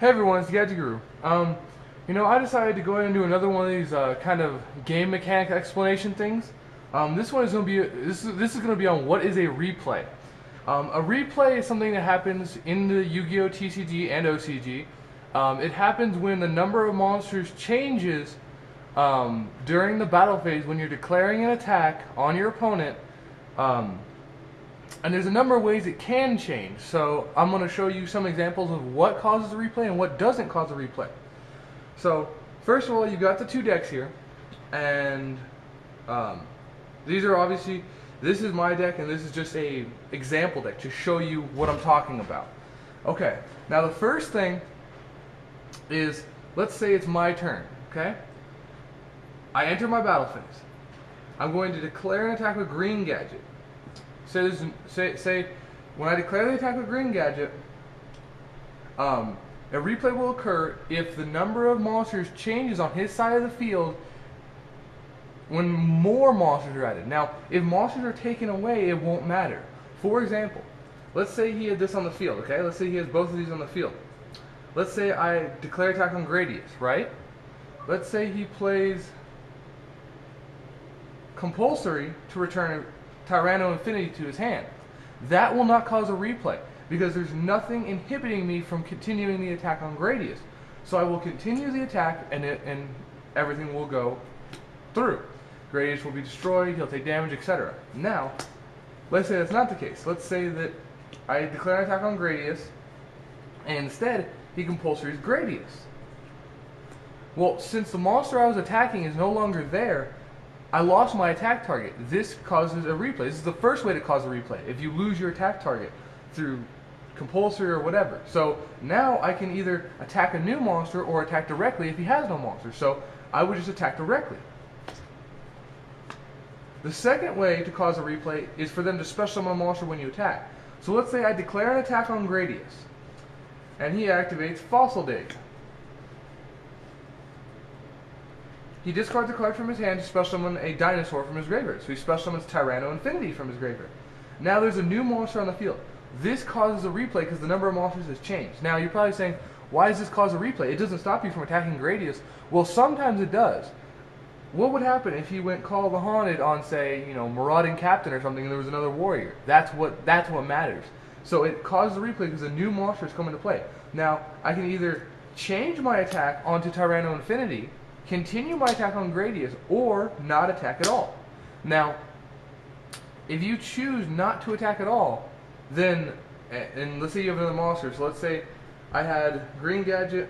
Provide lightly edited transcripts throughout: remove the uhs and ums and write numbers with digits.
Hey everyone, it's Gadget Guru. I decided to go ahead and do another one of these kind of game mechanic explanation things. This one is going to be this is going to be on what is a replay. A replay is something that happens in the Yu-Gi-Oh TCG and OCG. It happens when the number of monsters changes during the battle phase when you're declaring an attack on your opponent. And there's a number of ways it can change. So I'm going to show you some examples of what causes a replay and what doesn't cause a replay. So first of all, you've got the two decks here, and these are obviously, this is my deck and this is just a example deck to show you what I'm talking about. Okay, now the first thing is, let's say it's my turn, okay? I enter my battle phase. I'm going to declare an attack with Green Gadget. Say when I declare the attack with Green Gadget, a replay will occur if the number of monsters changes on his side of the field when more monsters are added. Now, if monsters are taken away, it won't matter. For example, let's say he had this on the field, okay? Let's say he has both of these on the field. Let's say I declare attack on Gradius, right? Let's say he plays Compulsory to return Tyranno Infinity to his hand. That will not cause a replay because there's nothing inhibiting me from continuing the attack on Gradius. So I will continue the attack and everything will go through. Gradius will be destroyed, he'll take damage, etc. Now, let's say that's not the case. Let's say that I declare an attack on Gradius and instead he compulsories Gradius. Well, since the monster I was attacking is no longer there, I lost my attack target. This causes a replay. This is the first way to cause a replay, if you lose your attack target through compulsory or whatever. So now I can either attack a new monster or attack directly if he has no monster. So I would just attack directly. The second way to cause a replay is for them to special summon a monster when you attack. So let's say I declare an attack on Gradius, and he activates Fossil Dig. He discards a card from his hand to special summon a dinosaur from his graveyard. So he special summons Tyranno Infinity from his graveyard. Now there's a new monster on the field. This causes a replay because the number of monsters has changed. Now you're probably saying, why does this cause a replay? It doesn't stop you from attacking Gradius. Well, sometimes it does. What would happen if he went Call of the Haunted on, say, Marauding Captain or something, and there was another warrior? That's what matters. So it causes a replay because a new monster is coming to play. Now I can either change my attack onto Tyranno Infinity, continue my attack on Gradius, or not attack at all. Now, if you choose not to attack at all, then, and let's say you have another monster, so let's say I had Green Gadget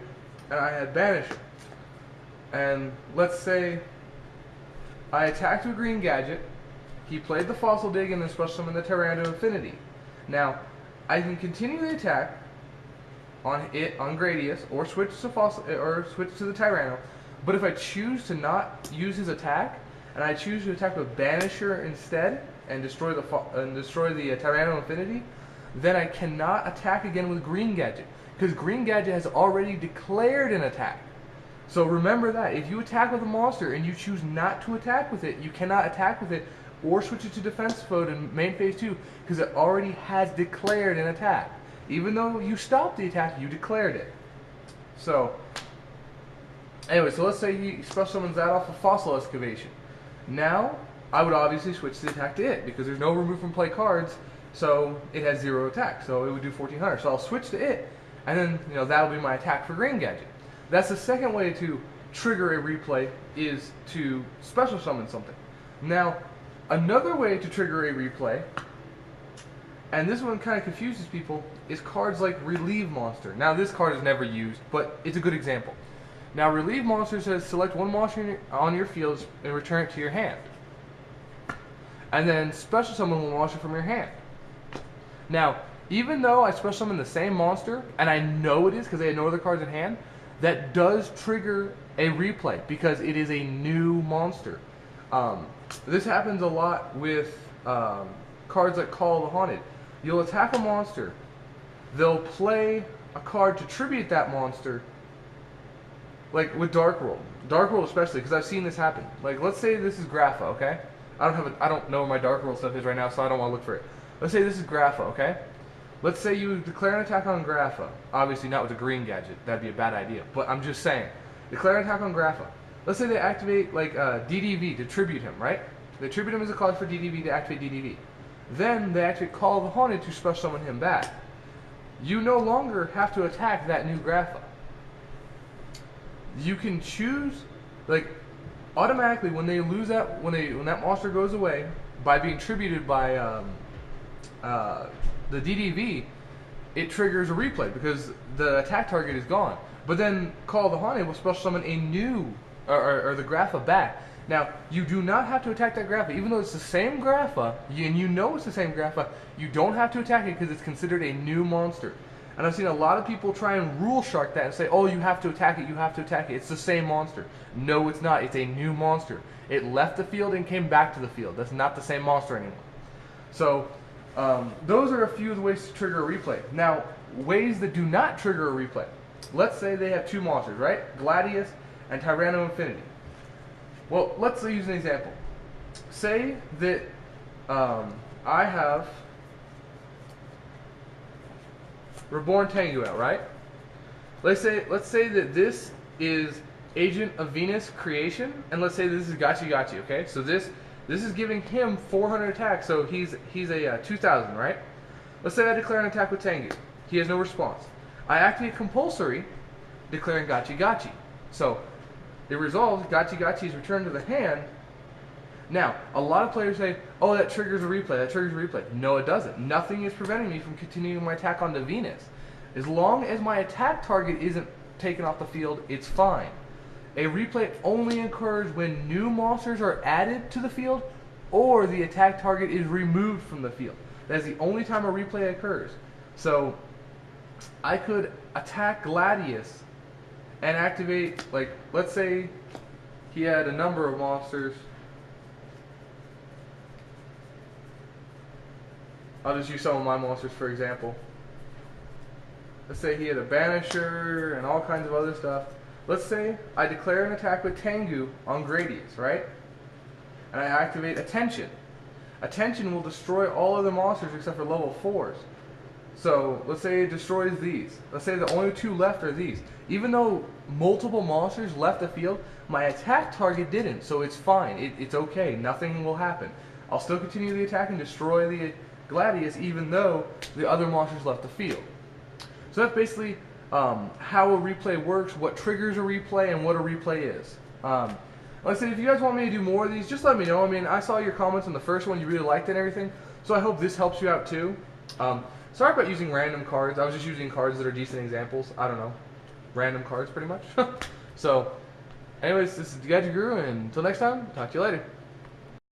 and I had Banisher, and let's say I attacked with Green Gadget, he played the Fossil Dig and then special summoned the Tyranno Infinity. Now, I can continue the attack on Gradius, or switch to the Tyranno. But if I choose to not use his attack, and I choose to attack with Banisher instead, and destroy the Tyranno Infinity, then I cannot attack again with Green Gadget, because Green Gadget has already declared an attack. So remember that. If you attack with a monster and you choose not to attack with it, you cannot attack with it, or switch it to defense mode in main phase 2, because it already has declared an attack. Even though you stopped the attack, you declared it. So anyway, so let's say he special summons that off of Fossil Excavation. Now, I would obviously switch the attack to it, because there's no remove from play cards, so it has 0 attack, so it would do 1400. So I'll switch to it, and then that'll be my attack for Green Gadget. That's the second way to trigger a replay, is to special summon something. Now, another way to trigger a replay, and this one kind of confuses people, is cards like Relieve Monster. Now this card is never used, but it's a good example. Now, Relieve Monster says select one monster on your field and return it to your hand. And then special summon one monster from your hand. Now, even though I special summon the same monster, and I know it is because I had no other cards in hand, that does trigger a replay because it is a new monster. This happens a lot with cards like Call of the Haunted. You'll attack a monster, they'll play a card to tribute that monster, like with Dark World. Dark World especially, because I've seen this happen. Like, let's say this is Grapha, okay? I don't know where my Dark World stuff is right now, so I don't want to look for it. Let's say this is Grapha, okay? Let's say you declare an attack on Grapha. Obviously not with a green gadget. That'd be a bad idea. But I'm just saying. Declare an attack on Grapha. Let's say they activate like DDV to tribute him, right? They tribute him as a card for DDV to activate DDV. Then they activate Call of the Haunted to special summon him back. You no longer have to attack that new Grapha. You can choose, like, automatically when they lose that, when that monster goes away by being tributed by the DDV, it triggers a replay because the attack target is gone. But then Call of the Haunted will special summon a new, or the Grapha back. Now, you do not have to attack that Grapha. Even though it's the same Grapha, and you know it's the same Grapha, you don't have to attack it because it's considered a new monster. And I've seen a lot of people try and rule shark that and say, oh, you have to attack it, you have to attack it. It's the same monster. No, it's not. It's a new monster. It left the field and came back to the field. That's not the same monster anymore. So, those are a few of the ways to trigger a replay. Now, ways that do not trigger a replay. Let's say they have two monsters, right? Gladius and Tyranno Infinity. Well, let's use an example. Say that I have Reborn Tengu out, right? Let's say that this is Agent of Venus creation, and let's say this is Gachi Gachi, okay? So this is giving him 400 attack, so he's a 2000, right? Let's say I declare an attack with Tengu. He has no response. I activate Compulsory, declaring Gachi Gachi. So it resolves, Gachi Gachi is returned to the hand. Now, a lot of players say, oh, that triggers a replay, that triggers a replay. No, it doesn't. Nothing is preventing me from continuing my attack onto Venus. As long as my attack target isn't taken off the field, it's fine. A replay only occurs when new monsters are added to the field or the attack target is removed from the field. That's the only time a replay occurs. So, I could attack Gladius and activate, like, let's say he had a number of monsters. I'll just use some of my monsters for example. Let's say he had a Banisher and all kinds of other stuff. Let's say I declare an attack with Tengu on Gradius, right? And I activate Attention. Attention will destroy all other monsters except for level 4s. So, let's say it destroys these. Let's say the only two left are these. Even though multiple monsters left the field, my attack target didn't, so it's fine. It's okay. Nothing will happen. I'll still continue the attack and destroy the Gladius even though the other monsters left the field. So that's basically how a replay works, what triggers a replay, and what a replay is. Like I said, if you guys want me to do more of these, just let me know. I mean, I saw your comments on the first one, you really liked it and everything, so I hope this helps you out too. Sorry about using random cards. I was just using cards that are decent examples. I don't know. Random cards, pretty much. So, anyways, this is the Gadget Guru, and until next time, talk to you later.